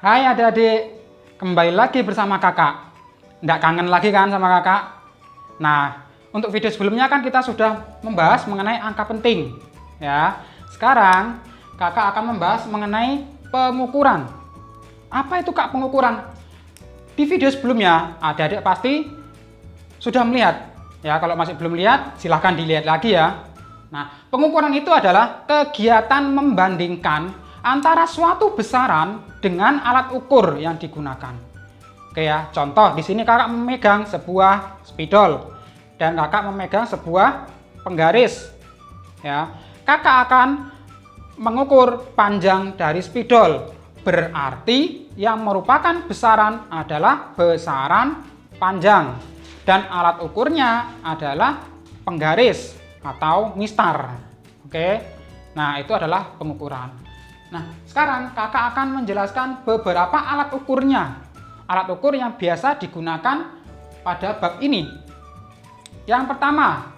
Hai adik-adik, kembali lagi bersama kakak. Nggak kangen lagi kan sama kakak? Nah, untuk video sebelumnya kan kita sudah membahas mengenai angka penting. Ya, sekarang kakak akan membahas mengenai pengukuran. Apa itu kak pengukuran? Di video sebelumnya, adik-adik pasti sudah melihat. Ya, kalau masih belum lihat, silahkan dilihat lagi ya. Nah, pengukuran itu adalah kegiatan membandingkan antara suatu besaran dengan alat ukur yang digunakan. Oke ya, contoh di sini kakak memegang sebuah spidol dan kakak memegang sebuah penggaris. Ya, kakak akan mengukur panjang dari spidol. Berarti yang merupakan besaran adalah besaran panjang dan alat ukurnya adalah penggaris atau mistar. Oke. Nah, itu adalah pengukuran. Nah, sekarang kakak akan menjelaskan beberapa alat ukurnya. Alat ukur yang biasa digunakan pada bab ini. Yang pertama,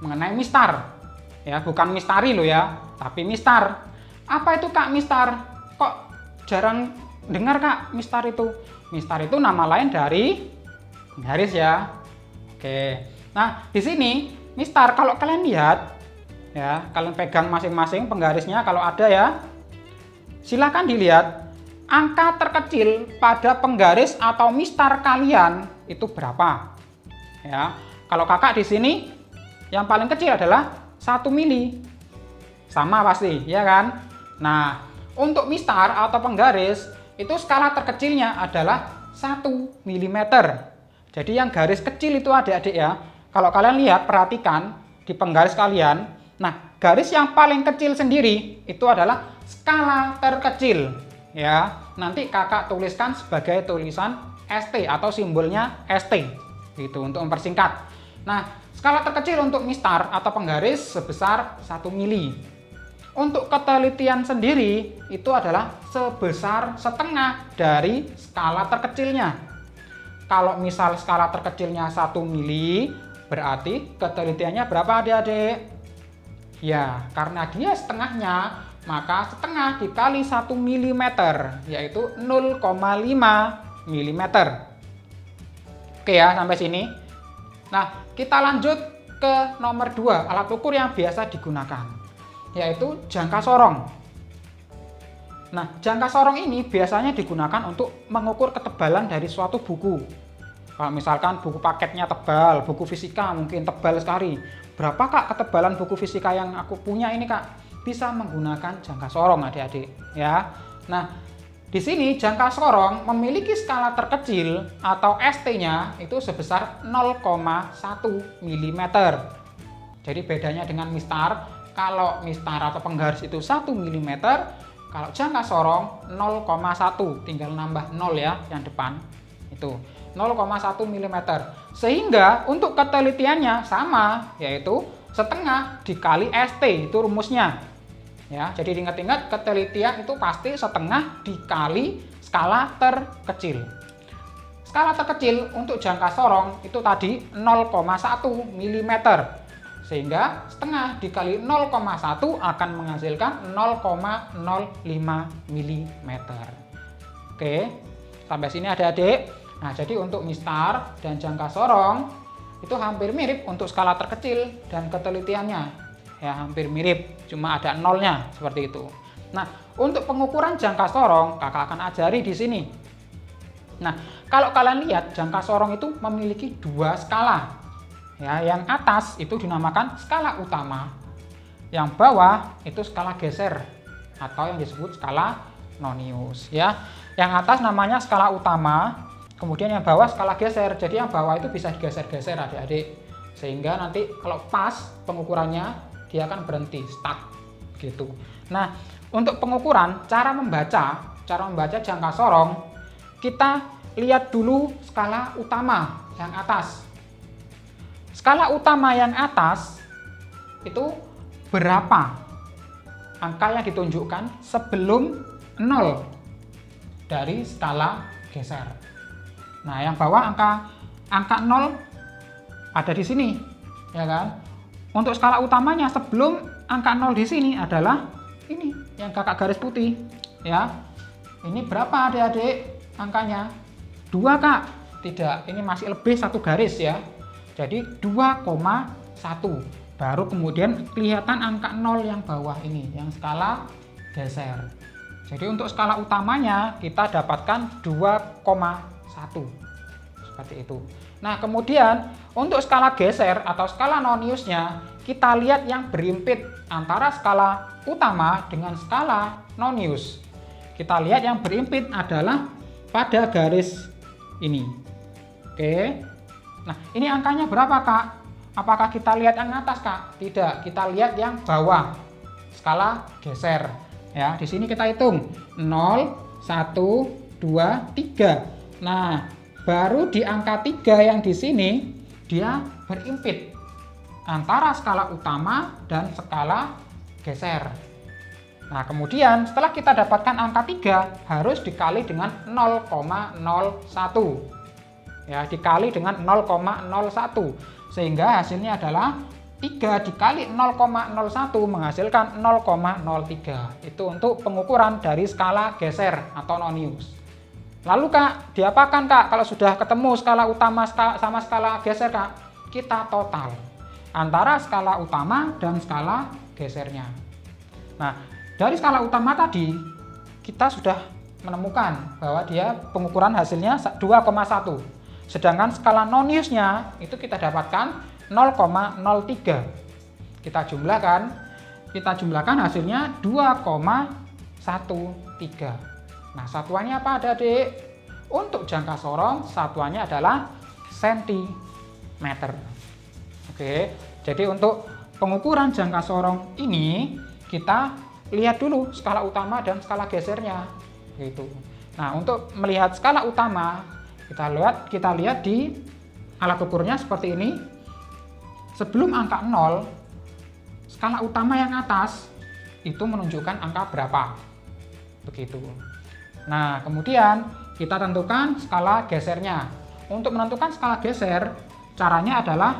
mengenai mistar. Ya, bukan mistari loh ya, tapi mistar. Apa itu kak mistar? Kok jarang dengar kak mistar itu? Mistar itu nama lain dari penggaris ya. Oke. Nah, di sini mistar kalau kalian lihat ya, kalian pegang masing-masing penggarisnya kalau ada ya. Silakan dilihat angka terkecil pada penggaris atau mistar kalian itu berapa. Ya, kalau kakak di sini yang paling kecil adalah 1 mili. Sama pasti, ya kan? Nah, untuk mistar atau penggaris itu skala terkecilnya adalah 1 mm. Jadi yang garis kecil itu adik-adik ya. Kalau kalian lihat, perhatikan di penggaris kalian. Nah, garis yang paling kecil sendiri itu adalah skala terkecil ya. Nanti kakak tuliskan sebagai tulisan ST atau simbolnya ST gitu untuk mempersingkat. Nah, skala terkecil untuk mistar atau penggaris sebesar 1 mili. Untuk ketelitian sendiri itu adalah sebesar setengah dari skala terkecilnya. Kalau misal skala terkecilnya 1 mili, berarti ketelitiannya berapa adik-adik? Ya, karena dia setengahnya, maka setengah dikali 1 mm, yaitu 0,5 mm. Oke ya, sampai sini. Nah, kita lanjut ke nomor 2, alat ukur yang biasa digunakan, yaitu jangka sorong. Nah, jangka sorong ini biasanya digunakan untuk mengukur ketebalan dari suatu buku. Kalau misalkan buku paketnya tebal, buku fisika mungkin tebal sekali. Berapa kak ketebalan buku fisika yang aku punya ini kak? Bisa menggunakan jangka sorong adik-adik ya. Nah, di sini jangka sorong memiliki skala terkecil atau ST-nya itu sebesar 0,1 mm. Jadi bedanya dengan mistar, kalau mistar atau penggaris itu 1 mm, kalau jangka sorong 0,1, tinggal nambah 0 ya yang depan. Itu 0,1 mm. Sehingga untuk ketelitiannya sama, yaitu setengah dikali ST, itu rumusnya. Ya, jadi diingat-ingat ketelitian itu pasti setengah dikali skala terkecil. Skala terkecil untuk jangka sorong itu tadi 0,1 mm. Sehingga setengah dikali 0,1 akan menghasilkan 0,05 mm. Oke, sampai sini adik-adik. Nah, jadi untuk mistar dan jangka sorong itu hampir mirip untuk skala terkecil dan ketelitiannya. Ya, hampir mirip, cuma ada nolnya seperti itu. Nah, untuk pengukuran jangka sorong kakak akan ajari di sini. Nah, kalau kalian lihat jangka sorong itu memiliki 2 skala. Ya, yang atas itu dinamakan skala utama. Yang bawah itu skala geser atau yang disebut skala nonius ya. Yang atas namanya skala utama, kemudian yang bawah skala geser. Jadi yang bawah itu bisa digeser-geser adik-adik. Sehingga nanti kalau pas pengukurannya dia akan berhenti, stuck gitu. Nah, untuk pengukuran cara membaca jangka sorong, kita lihat dulu skala utama yang atas. Skala utama yang atas itu berapa angka yang ditunjukkan sebelum 0 dari skala geser. Nah, yang bawah angka 0 ada di sini, ya kan? Untuk skala utamanya sebelum angka 0 di sini adalah ini yang kakak garis putih ya. Ini berapa adik-adik angkanya? 2 Kak? Tidak, ini masih lebih 1 garis ya. Jadi 2,1. Baru kemudian kelihatan angka 0 yang bawah ini, yang skala geser. Jadi untuk skala utamanya kita dapatkan 2,1. Seperti itu. Nah kemudian untuk skala geser atau skala noniusnya, kita lihat yang berimpit antara skala utama dengan skala nonius. Kita lihat yang berimpit adalah pada garis ini. Oke. Nah ini angkanya berapa Kak? Apakah kita lihat yang atas Kak? Tidak, kita lihat yang bawah. Skala geser. Ya, di sini kita hitung 0, 1, 2, 3. Nah, baru di angka 3 yang di sini dia berimpit antara skala utama dan skala geser. Nah, kemudian setelah kita dapatkan angka 3 harus dikali dengan 0,01. Ya, dikali dengan 0,01 sehingga hasilnya adalah 3 dikali 0,01 menghasilkan 0,03. Itu untuk pengukuran dari skala geser atau nonius. Lalu Kak, diapakan Kak kalau sudah ketemu skala utama sama skala geser Kak? Kita total antara skala utama dan skala gesernya. Nah, dari skala utama tadi kita sudah menemukan bahwa dia pengukuran hasilnya 2,1. Sedangkan skala noniusnya itu kita dapatkan 0,03. Kita jumlahkan hasilnya 2,13. Nah, satuannya apa adik-adik? Untuk jangka sorong satuannya adalah sentimeter. Oke, jadi untuk pengukuran jangka sorong ini kita lihat dulu skala utama dan skala gesernya. Gitu. Nah, untuk melihat skala utama kita lihat di alat ukurnya seperti ini. Sebelum angka 0, skala utama yang atas itu menunjukkan angka berapa. Begitu. Nah, kemudian kita tentukan skala gesernya. Untuk menentukan skala geser, caranya adalah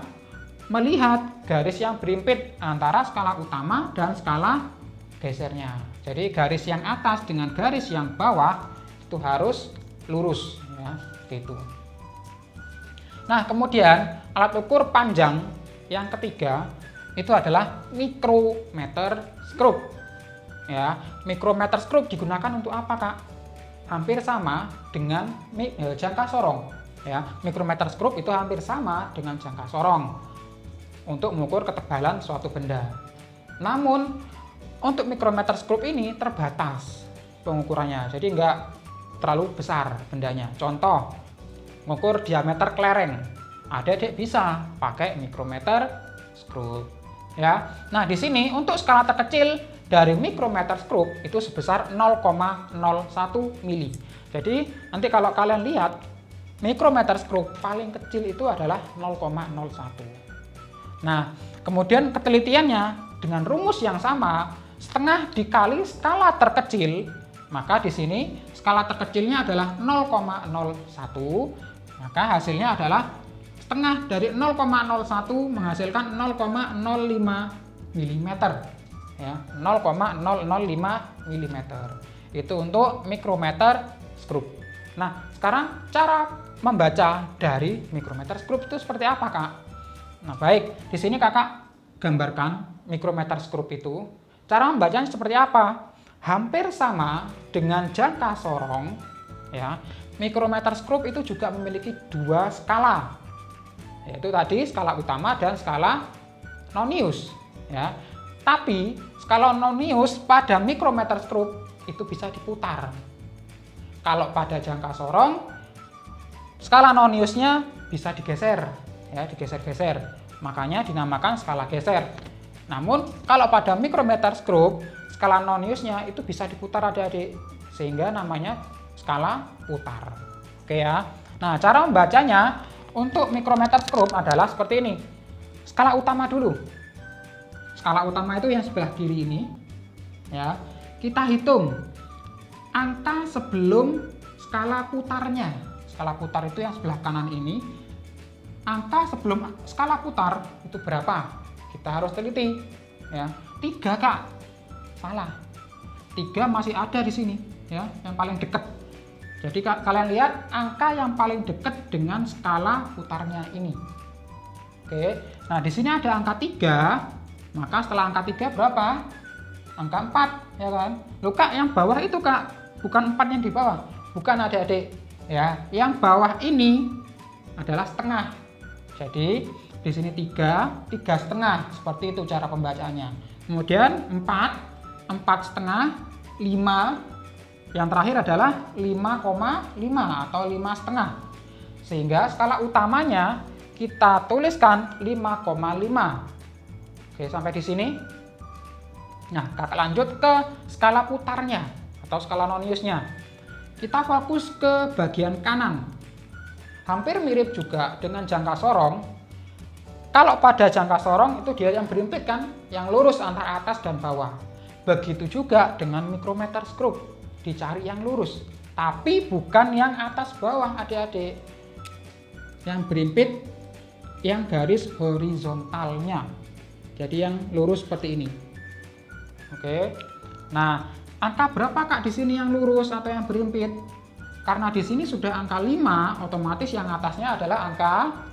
melihat garis yang berimpit antara skala utama dan skala gesernya. Jadi garis yang atas dengan garis yang bawah itu harus lurus ya, seperti itu. Nah, kemudian alat ukur panjang yang ketiga itu adalah micrometer screw. Ya, micrometer screw digunakan untuk apa, Kak? Hampir sama dengan jangka sorong. Ya, micrometer screw itu hampir sama dengan jangka sorong untuk mengukur ketebalan suatu benda. Namun untuk micrometer screw ini terbatas pengukurannya, jadi nggak terlalu besar bendanya. Contoh, mengukur diameter kelereng, adik-adik bisa pakai micrometer screw. Ya, nah di sini untuk skala terkecil dari micrometer screw itu sebesar 0,01 mili. Jadi nanti kalau kalian lihat micrometer screw paling kecil itu adalah 0,01. Nah, kemudian ketelitiannya dengan rumus yang sama, setengah dikali skala terkecil, maka di sini skala terkecilnya adalah 0,01, maka hasilnya adalah setengah dari 0,01 menghasilkan 0,05 mm. Ya, 0,005 mm. Itu untuk micrometer screw. Nah, sekarang cara membaca dari micrometer screw itu seperti apa, Kak? Nah, baik, di sini Kakak gambarkan micrometer screw itu. Cara membacanya seperti apa? Hampir sama dengan jangka sorong, ya. Micrometer screw itu juga memiliki dua skala, yaitu tadi skala utama dan skala nonius, ya. Tapi skala nonius pada micrometer screw itu bisa diputar. Kalau pada jangka sorong, skala noniusnya bisa digeser, ya, digeser-geser. Makanya dinamakan skala geser. Namun kalau pada micrometer screw, skala noniusnya itu bisa diputar adik-adik, sehingga namanya skala putar. Oke ya. Nah, cara membacanya untuk micrometer screw adalah seperti ini. Skala utama dulu. Skala utama itu yang sebelah kiri ini, ya. Kita hitung angka sebelum skala putarnya. Skala putar itu yang sebelah kanan ini. Angka sebelum skala putar itu berapa? Kita harus teliti, ya. 3, Kak. Salah. 3 masih ada di sini. ya, yang paling dekat. Jadi kalian lihat angka yang paling dekat dengan skala putarnya ini. Oke, nah di sini ada angka 3, maka setelah angka 3 berapa? Angka 4, ya kan? Loh Kak, yang bawah itu Kak, bukan 4 yang di bawah. Bukan adik-adik, ya. Yang bawah ini adalah setengah. Jadi di sini 3 setengah, seperti itu cara pembacaannya. Kemudian 4 setengah, 5, yang terakhir adalah 5,5 atau 5 setengah. Sehingga skala utamanya kita tuliskan 5,5. Oke, sampai di sini. Nah, kakak lanjut ke skala putarnya atau skala noniusnya. Kita fokus ke bagian kanan. Hampir mirip juga dengan jangka sorong. Kalau pada jangka sorong itu dia yang berimpit kan, yang lurus antara atas dan bawah. Begitu juga dengan micrometer screw, dicari yang lurus, tapi bukan yang atas bawah adik-adik. Yang berimpit yang garis horizontalnya. Jadi yang lurus seperti ini. Oke. Nah, angka berapa Kak di sini yang lurus atau yang berimpit? Karena di sini sudah angka 5, otomatis yang atasnya adalah angka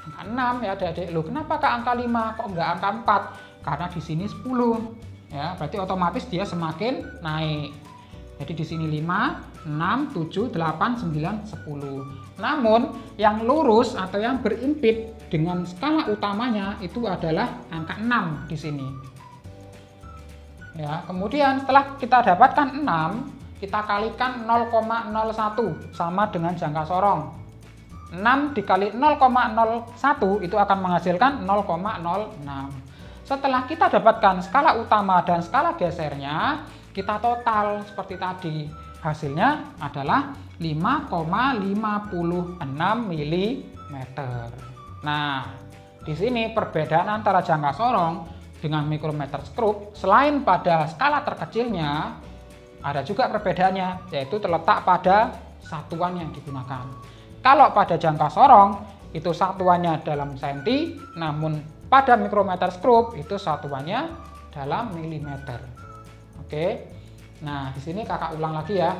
6 ya adik-adik. Loh, kenapa Kak angka 5 kok enggak angka 4? Karena di sini 10. Ya, berarti otomatis dia semakin naik. Jadi di sini 5, 6, 7, 8, 9, 10. Namun yang lurus atau yang berimpit dengan skala utamanya itu adalah angka 6 di sini. Ya, kemudian setelah kita dapatkan 6, kita kalikan 0,01 sama dengan jangka sorong. 6 dikali 0,01 itu akan menghasilkan 0,06. Setelah kita dapatkan skala utama dan skala gesernya, kita total seperti tadi. Hasilnya adalah 5,56 mm. Nah, di sini perbedaan antara jangka sorong dengan micrometer screw, selain pada skala terkecilnya, ada juga perbedaannya, yaitu terletak pada satuan yang digunakan. Kalau pada jangka sorong, itu satuannya dalam senti, namun pada micrometer screw, itu satuannya dalam milimeter. Oke, nah di sini kakak ulang lagi ya.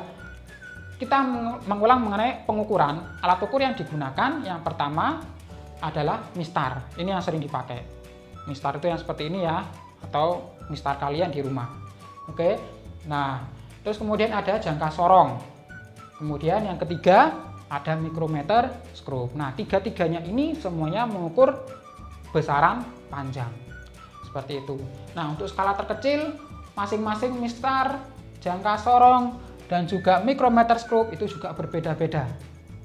Kita mengulang mengenai pengukuran. Alat ukur yang digunakan, yang pertama adalah mistar. Ini yang sering dipakai. Mistar itu yang seperti ini ya, atau mistar kalian di rumah. Oke, nah terus kemudian ada jangka sorong. Kemudian yang ketiga ada micrometer screw. Nah, tiga-tiganya ini semuanya mengukur besaran panjang. Seperti itu. Nah, untuk skala terkecil, masing-masing mistar, jangka sorong, dan juga micrometer screw itu juga berbeda-beda.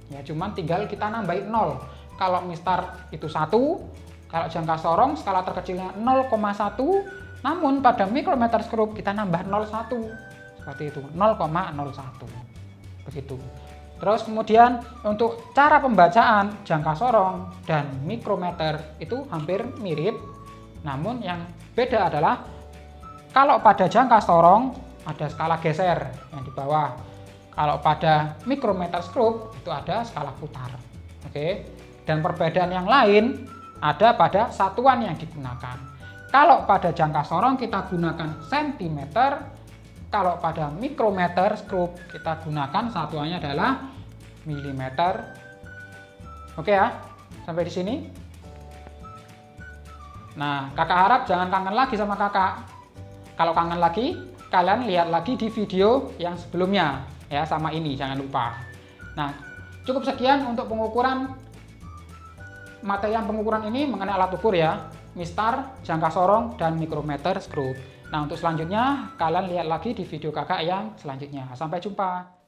Ya, cuman tinggal kita nambahin 0. Kalau mistar itu 1, kalau jangka sorong skala terkecilnya 0,1, namun pada micrometer screw kita nambah 0,1. Seperti itu, 0,01. Begitu. Terus kemudian untuk cara pembacaan jangka sorong dan micrometer itu hampir mirip, namun yang beda adalah kalau pada jangka sorong ada skala geser yang di bawah. Kalau pada micrometer screw itu ada skala putar. Oke. Dan perbedaan yang lain ada pada satuan yang digunakan. Kalau pada jangka sorong kita gunakan cm, kalau pada micrometer screw kita gunakan satuannya adalah milimeter. Oke ya, sampai di sini. Nah, kakak harap jangan kangen lagi sama kakak. Kalau kangen lagi, kalian lihat lagi di video yang sebelumnya ya, sama ini jangan lupa. Nah, cukup sekian untuk pengukuran materi pengukuran ini mengenai alat ukur ya, mistar, jangka sorong, dan micrometer screw. Nah, untuk selanjutnya kalian lihat lagi di video kakak yang selanjutnya. Sampai jumpa.